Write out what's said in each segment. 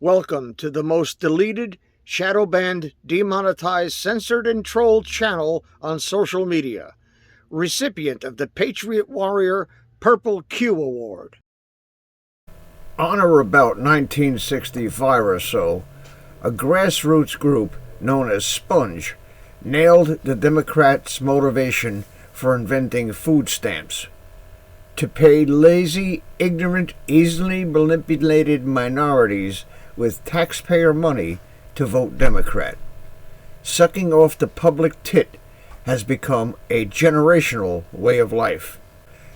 Welcome to the most deleted, shadow banned, demonetized, censored, and trolled channel on social media. Recipient of the Patriot Warrior Purple Q Award. On or about 1965 or so, a grassroots group known as Sponge nailed the Democrats' motivation for inventing food stamps: to pay lazy, ignorant, easily manipulated minorities with taxpayer money to vote Democrat. Sucking off the public tit has become a generational way of life.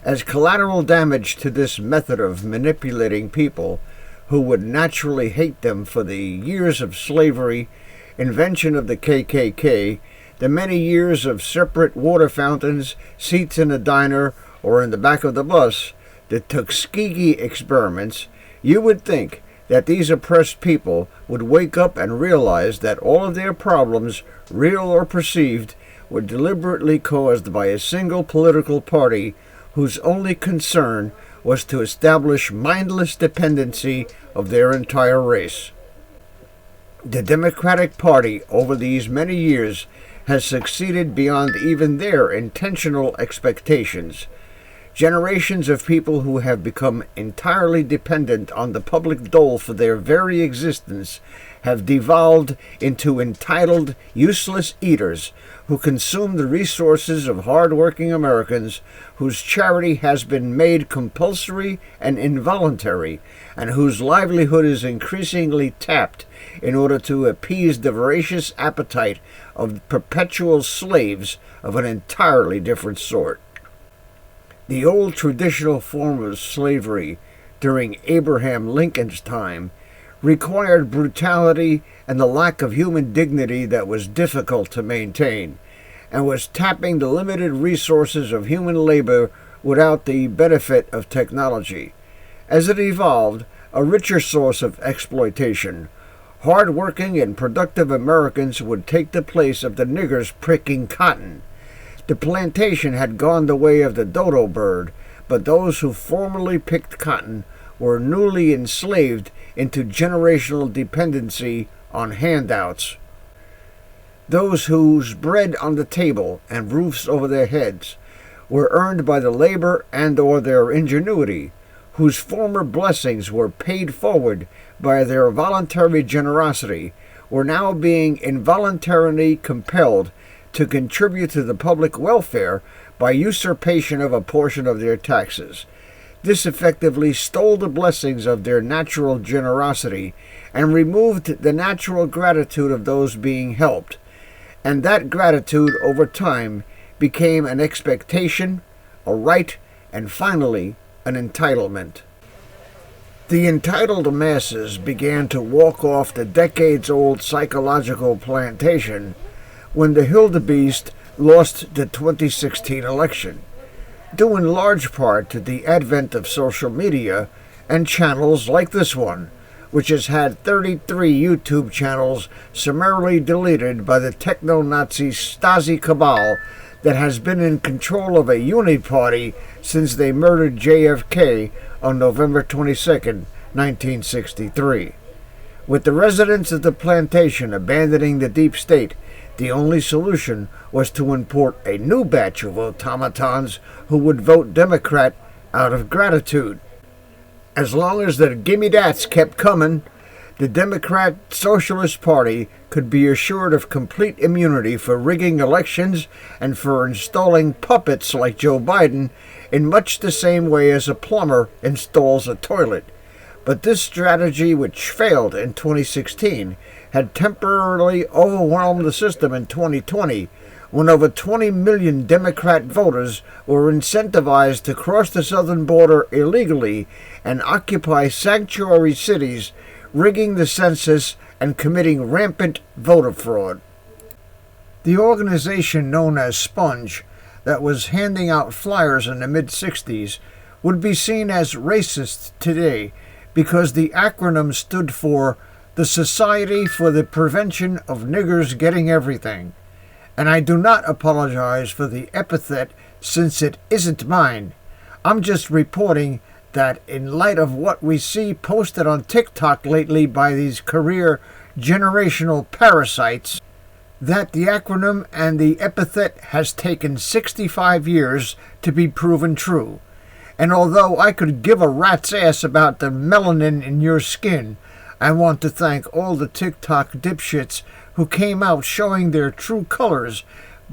As collateral damage to this method of manipulating people who would naturally hate them for the years of slavery, invention of the KKK, the many years of separate water fountains, seats in a diner, or in the back of the bus, the Tuskegee experiments, you would think that these oppressed people would wake up and realize that all of their problems, real or perceived, were deliberately caused by a single political party whose only concern was to establish mindless dependency of their entire race. The Democratic Party over these many years has succeeded beyond even their intentional expectations. Generations of people who have become entirely dependent on the public dole for their very existence have devolved into entitled, useless eaters who consume the resources of hard-working Americans whose charity has been made compulsory and involuntary, and whose livelihood is increasingly tapped in order to appease the voracious appetite of perpetual slaves of an entirely different sort. The old traditional form of slavery during Abraham Lincoln's time required brutality and the lack of human dignity that was difficult to maintain, and was tapping the limited resources of human labor without the benefit of technology. As it evolved, a richer source of exploitation, hard-working and productive Americans would take the place of the niggers pricking cotton. The plantation had gone the way of the dodo bird, but those who formerly picked cotton were newly enslaved into generational dependency on handouts. Those whose bread on the table and roofs over their heads were earned by the labor and or their ingenuity, whose former blessings were paid forward by their voluntary generosity, were now being involuntarily compelled to contribute to the public welfare by usurpation of a portion of their taxes. This effectively stole the blessings of their natural generosity and removed the natural gratitude of those being helped. And that gratitude over time became an expectation, a right, and finally, an entitlement. The entitled masses began to walk off the decades-old psychological plantation when the wildebeest lost the 2016 election, due in large part to the advent of social media and channels like this one, which has had 33 YouTube channels summarily deleted by the techno-Nazi Stasi cabal that has been in control of a uniparty since they murdered JFK on November 22, 1963. With the residents of the plantation abandoning the deep state, the only solution was to import a new batch of automatons who would vote Democrat out of gratitude. As long as the gimme-dats kept coming, the Democrat Socialist Party could be assured of complete immunity for rigging elections and for installing puppets like Joe Biden in much the same way as a plumber installs a toilet. But this strategy, which failed in 2016, had temporarily overwhelmed the system in 2020, when over 20 million Democrat voters were incentivized to cross the southern border illegally and occupy sanctuary cities, rigging the census and committing rampant voter fraud. The organization known as Sponge, that was handing out flyers in the mid-60s, would be seen as racist today because the acronym stood for the Society for the Prevention of Niggers Getting Everything. And I do not apologize for the epithet since it isn't mine. I'm just reporting that in light of what we see posted on TikTok lately by these career generational parasites, that the acronym and the epithet has taken 65 years to be proven true. And although I could give a rat's ass about the melanin in your skin, I want to thank all the TikTok dipshits who came out showing their true colors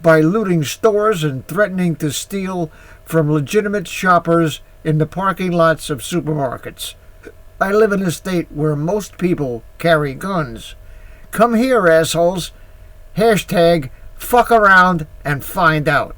by looting stores and threatening to steal from legitimate shoppers in the parking lots of supermarkets. I live in a state where most people carry guns. Come here, assholes. Hashtag fuck around and find out.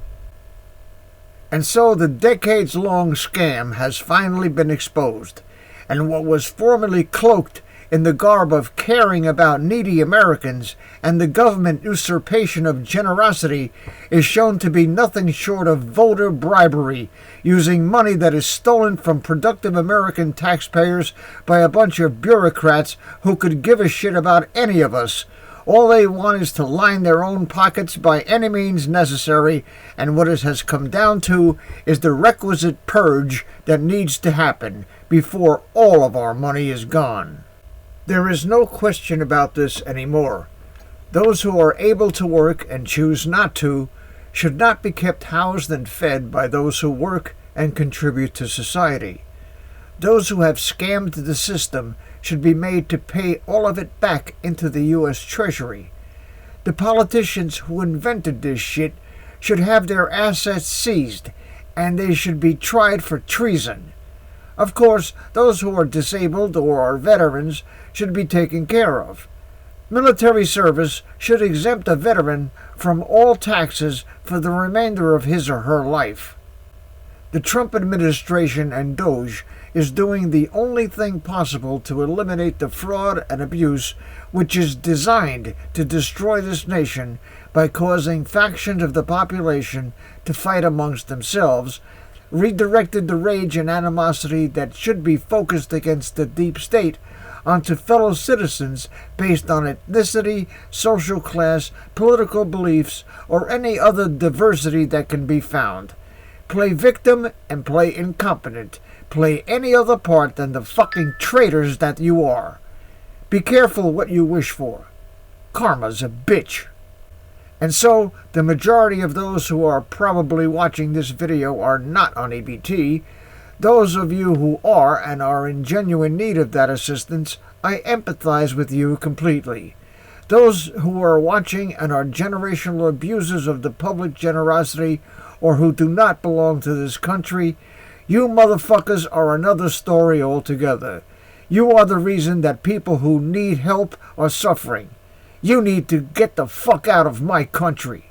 And so the decades-long scam has finally been exposed, and what was formerly cloaked in the garb of caring about needy Americans and the government usurpation of generosity is shown to be nothing short of voter bribery, using money that is stolen from productive American taxpayers by a bunch of bureaucrats who could give a shit about any of us. All they want is to line their own pockets by any means necessary, and what it has come down to is the requisite purge that needs to happen before all of our money is gone. There is no question about this anymore. Those who are able to work and choose not to should not be kept housed and fed by those who work and contribute to society. Those who have scammed the system should be made to pay all of it back into the U.S. Treasury. The politicians who invented this shit should have their assets seized, and they should be tried for treason. Of course, those who are disabled or are veterans should be taken care of. Military service should exempt a veteran from all taxes for the remainder of his or her life. The Trump administration and Doge is doing the only thing possible to eliminate the fraud and abuse which is designed to destroy this nation by causing factions of the population to fight amongst themselves, redirected the rage and animosity that should be focused against the deep state onto fellow citizens based on ethnicity, social class, political beliefs, or any other diversity that can be found. Play victim and play incompetent. Play any other part than the fucking traitors that you are. Be careful what you wish for. Karma's a bitch. And so, the majority of those who are probably watching this video are not on EBT. Those of you who are and are in genuine need of that assistance, I empathize with you completely. Those who are watching and are generational abusers of the public generosity or who do not belong to this country, you motherfuckers are another story altogether. You are the reason that people who need help are suffering. You need to get the fuck out of my country.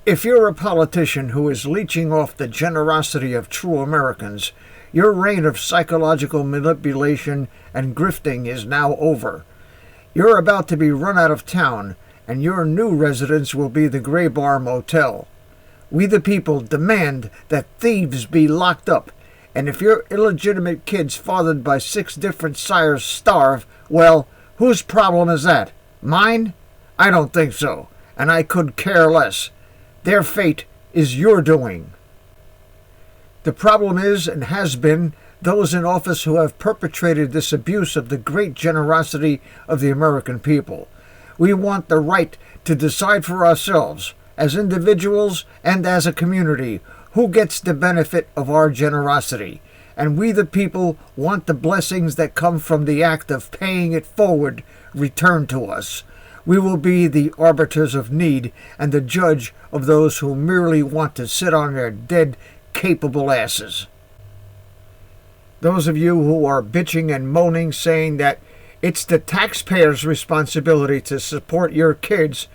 If you're a politician who is leeching off the generosity of true Americans, your reign of psychological manipulation and grifting is now over. You're about to be run out of town, and your new residence will be the Gray Bar Motel. We the people demand that thieves be locked up, and if your illegitimate kids fathered by 6 different sires starve, well, whose problem is that? Mine? I don't think so, and I could care less. Their fate is your doing. The problem is, and has been, those in office who have perpetrated this abuse of the great generosity of the American people. We want the right to decide for ourselves, as individuals and as a community, who gets the benefit of our generosity. And we the people want the blessings that come from the act of paying it forward returned to us. We will be the arbiters of need and the judge of those who merely want to sit on their dead, capable asses. Those of you who are bitching and moaning saying that it's the taxpayer's responsibility to support your kids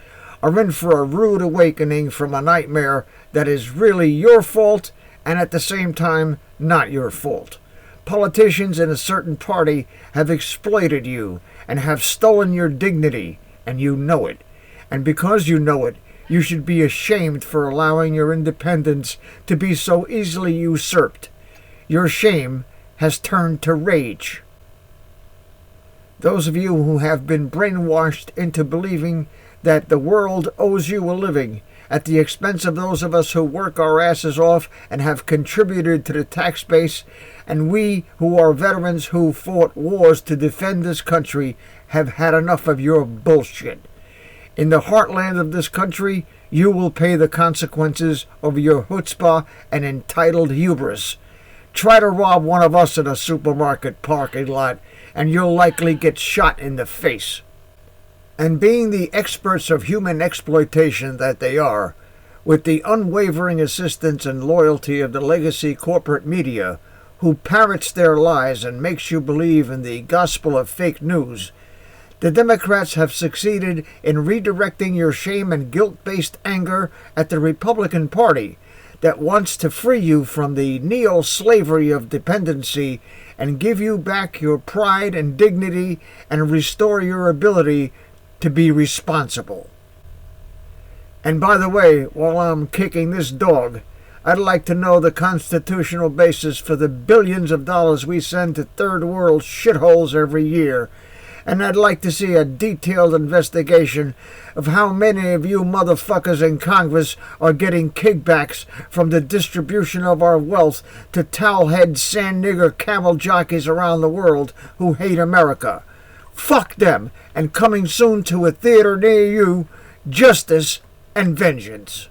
are in for a rude awakening from a nightmare that is really your fault and at the same time not your fault. Politicians in a certain party have exploited you and have stolen your dignity, and you know it. And because you know it, you should be ashamed for allowing your independence to be so easily usurped. Your shame has turned to rage. Those of you who have been brainwashed into believing that the world owes you a living at the expense of those of us who work our asses off and have contributed to the tax base, and we who are veterans who fought wars to defend this country have had enough of your bullshit. In the heartland of this country, you will pay the consequences of your chutzpah and entitled hubris. Try to rob one of us in a supermarket parking lot, and you'll likely get shot in the face. And being the experts of human exploitation that they are, with the unwavering assistance and loyalty of the legacy corporate media, who parrots their lies and makes you believe in the gospel of fake news, the Democrats have succeeded in redirecting your shame and guilt-based anger at the Republican Party that wants to free you from the neo-slavery of dependency and give you back your pride and dignity and restore your ability to be responsible. And by the way, while I'm kicking this dog, I'd like to know the constitutional basis for the billions of dollars we send to third world shitholes every year. And I'd like to see a detailed investigation of how many of you motherfuckers in Congress are getting kickbacks from the distribution of our wealth to towelhead sand nigger camel jockeys around the world who hate America. Fuck them, and coming soon to a theater near you, justice and vengeance.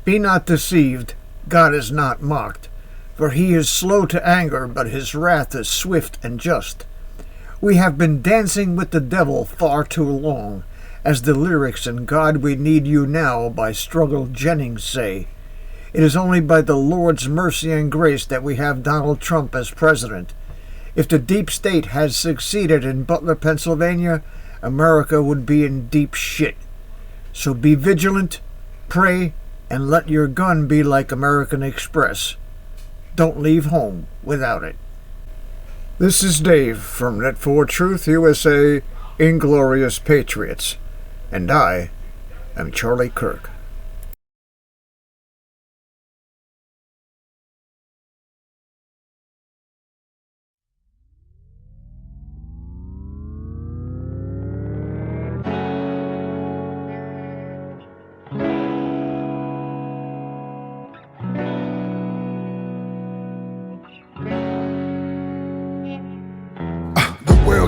Be not deceived, God is not mocked, for he is slow to anger, but his wrath is swift and just. We have been dancing with the devil far too long, as the lyrics in God We Need You Now by Struggle Jennings say. It is only by the Lord's mercy and grace that we have Donald Trump as president. If the deep state has succeeded in Butler, Pennsylvania, America would be in deep shit. So be vigilant, pray, and let your gun be like American Express. Don't leave home without it. This is Dave from Net4 Truth USA, Inglorious Patriots, and I am Charlie Kirk.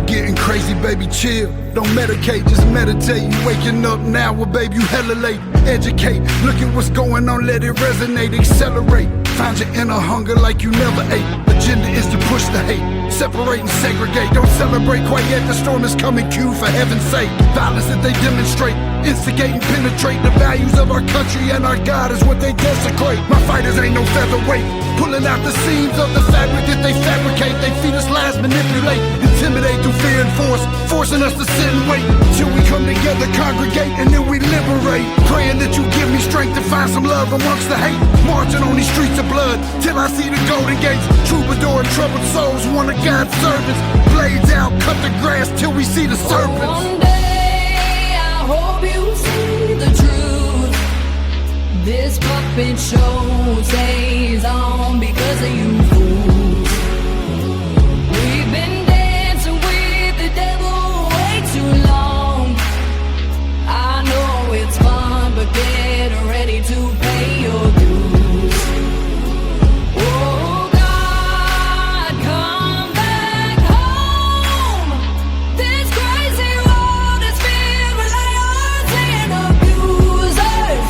Getting crazy, baby, chill. Don't medicate, just meditate. You waking up now, well, baby, you hella late. Educate, look at what's going on, let it resonate, accelerate. Find your inner hunger like you never ate. Agenda is to push the hate, separate and segregate. Don't celebrate quite yet, the storm is coming, Q, for heaven's sake. Violence that they demonstrate, instigate and penetrate. The values of our country and our God is what they desecrate. My fighters ain't no featherweight, pulling out the seams of the fabric that they fabricate. They feed us lies, manipulate, intimidate through fear and force, forcing us to sit and wait till we come together, congregate, and then we liberate. Praying that you give me strength to find some love amongst the hate. Marching on these streets of blood till I see the golden gates. Troubadour and troubled souls, one of God's servants. Blades out, cut the grass till we see the serpents. One day I hope you see the truth. This puppet show stays on because of you fools. We've been dancing with the devil way too long. I know it's fun, but get ready to pay your dues. Oh God, come back home. This crazy world is filled with liars and abusers.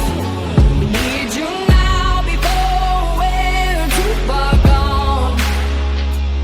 We need you now before we're too far gone.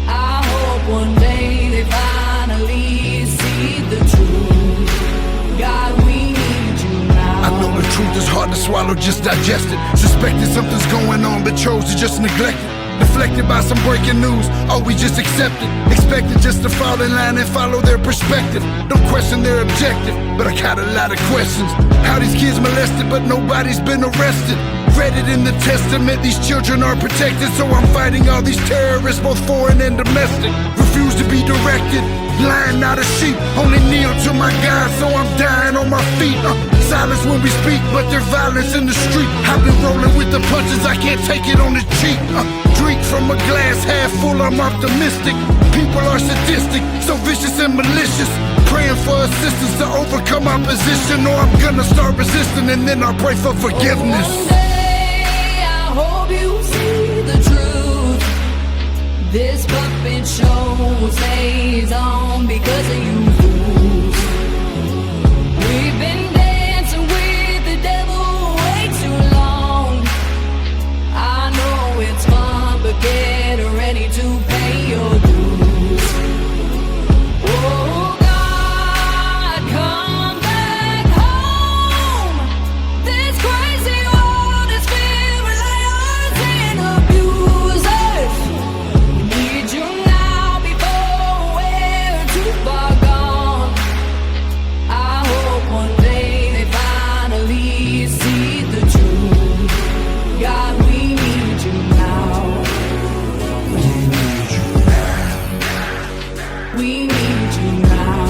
I hope one day they finally see the truth. God, we need you now. I know the truth is hard to swallow, just digest it. Suspected something's going on, but chose to just neglect it. Deflected by some breaking news, oh, we just accept it. Expected just to fall in line and follow their perspective. Don't question their objective, but I got a lot of questions. How these kids molested, but nobody's been arrested. Read it in the testament, these children are protected. So I'm fighting all these terrorists, both foreign and domestic. Refuse to be directed, lying not a sheep. Only kneel to my God, so I'm dying on my feet. Silence when we speak, but there's violence in the street. I've been rolling with the punches, I can't take it on the cheek. Drink speak from a glass half full, I'm optimistic. People are sadistic, so vicious and malicious. Praying for assistance to overcome opposition, or I'm gonna start resisting and then I'll pray for forgiveness. One day I hope you see the truth. This puppet show stays on because of you fools. We've been dancing with the devil way too long. I know it's fun, but get ready to pay your dues. Oh God, come back home. This crazy world is filled with liars and abusers. We need you now before we're too far gone. I hope one day they finally see the truth. God, we need you now. We need you now. We need you now.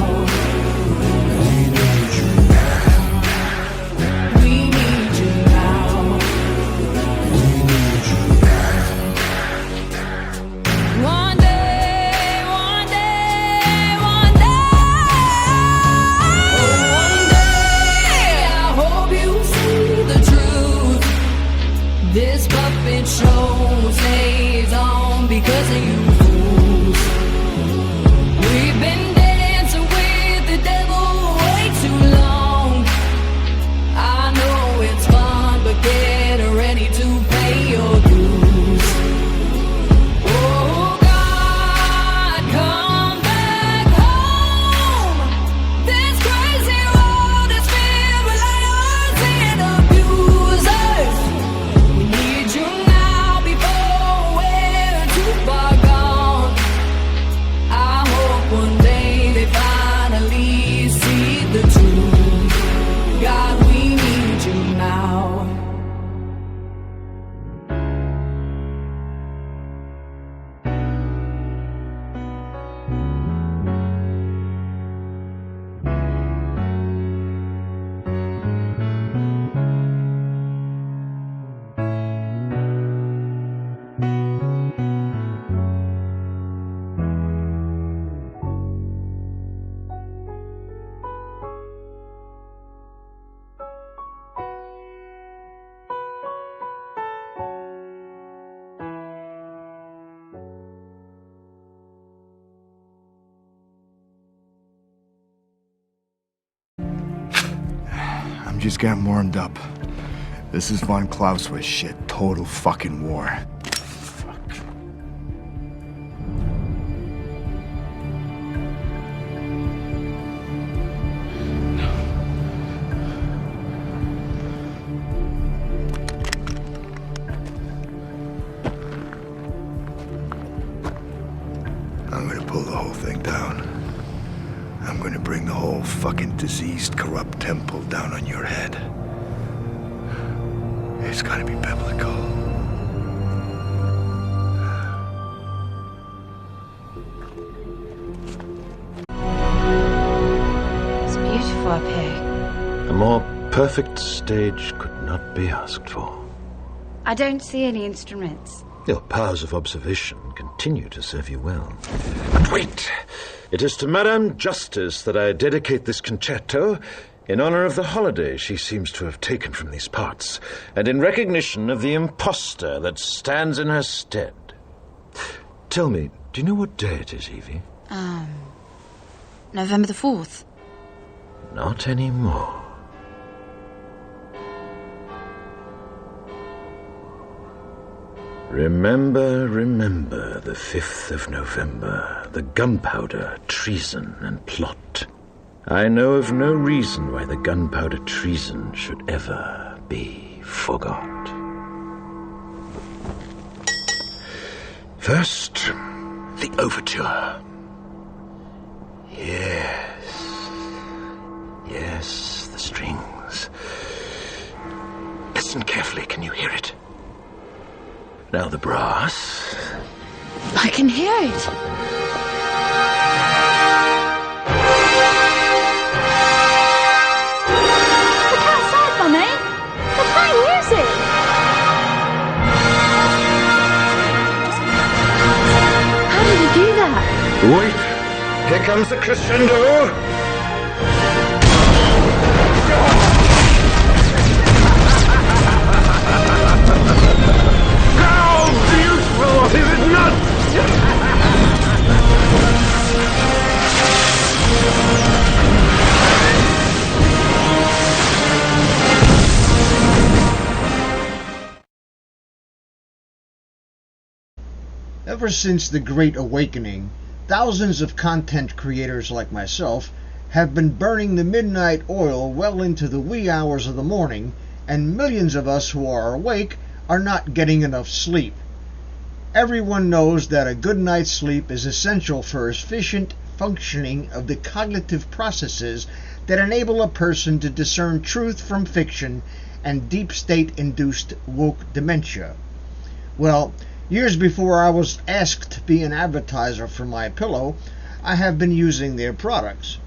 We need you now. One day, one day, one day I hope you see the truth. This puppet show stays on because of you fools. We've been dancing with the devil way too long. I know it's fun, but get ready to pay your dues. Oh God, come back home. This crazy world is filled with liars and abusers. We need you now before we're too far gone. I hope one day they finally see the truth. God, we need you now. I'm just getting warmed up. This is von Clausewitz shit. Total fucking war. I'm gonna pull the whole thing down. I'm gonna bring the whole fucking diseased, corrupt temple down on your head. It's gotta be biblical. It's beautiful up here. A more perfect stage could not be asked for. I don't see any instruments. Your powers of observation continue to serve you well. But wait! It is to Madame Justice that I dedicate this concerto in honor of the holiday she seems to have taken from these parts, and in recognition of the impostor that stands in her stead. Tell me, do you know what day it is, Evie? November the 4th. Not anymore. Remember the 5th of November, the gunpowder, treason, and plot. I know of no reason why the gunpowder treason should ever be forgot. First, the overture. Yes, the strings. Listen carefully, can you hear it? Now the brass. I can hear it. Look outside, Mummy. They're playing music. Just comes the crescendo. How beautiful, is it not? Ever since the Great Awakening, thousands of content creators like myself have been burning the midnight oil well into the wee hours of the morning, and millions of us who are awake are not getting enough sleep. Everyone knows that a good night's sleep is essential for efficient functioning of the cognitive processes that enable a person to discern truth from fiction and deep state-induced woke dementia. Well, years before I was asked to be an advertiser for MyPillow, I have been using their products.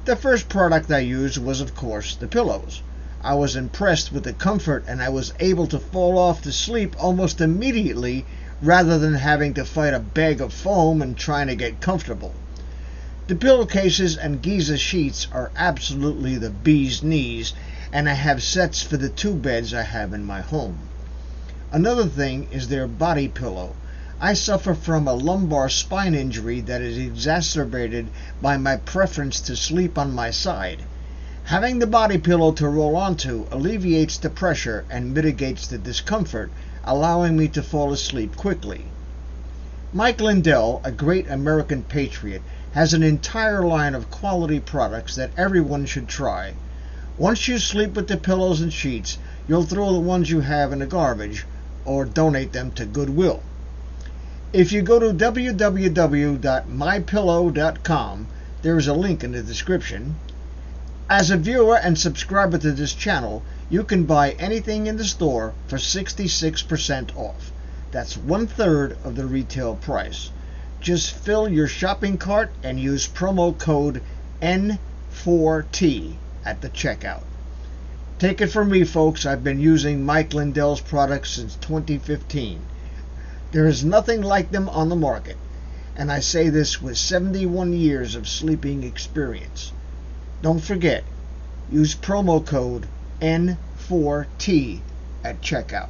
The first product I used was, of course, the pillows. I was impressed with the comfort, and I was able to fall off to sleep almost immediately rather than having to fight a bag of foam and trying to get comfortable. The pillowcases and Giza sheets are absolutely the bee's knees, and I have sets for the 2 beds I have in my home. Another thing is their body pillow. I suffer from a lumbar spine injury that is exacerbated by my preference to sleep on my side. Having the body pillow to roll onto alleviates the pressure and mitigates the discomfort, allowing me to fall asleep quickly. Mike Lindell, a great American patriot, has an entire line of quality products that everyone should try. Once you sleep with the pillows and sheets, you'll throw the ones you have in the garbage or donate them to Goodwill. If you go to www.mypillow.com, there is a link in the description. As a viewer and subscriber to this channel, you can buy anything in the store for 66% off. That's 1/3 of the retail price. Just fill your shopping cart and use promo code N4T at the checkout. Take it from me, folks, I've been using Mike Lindell's products since 2015. There is nothing like them on the market, and I say this with 71 years of sleeping experience. Don't forget, use promo code N4T at checkout.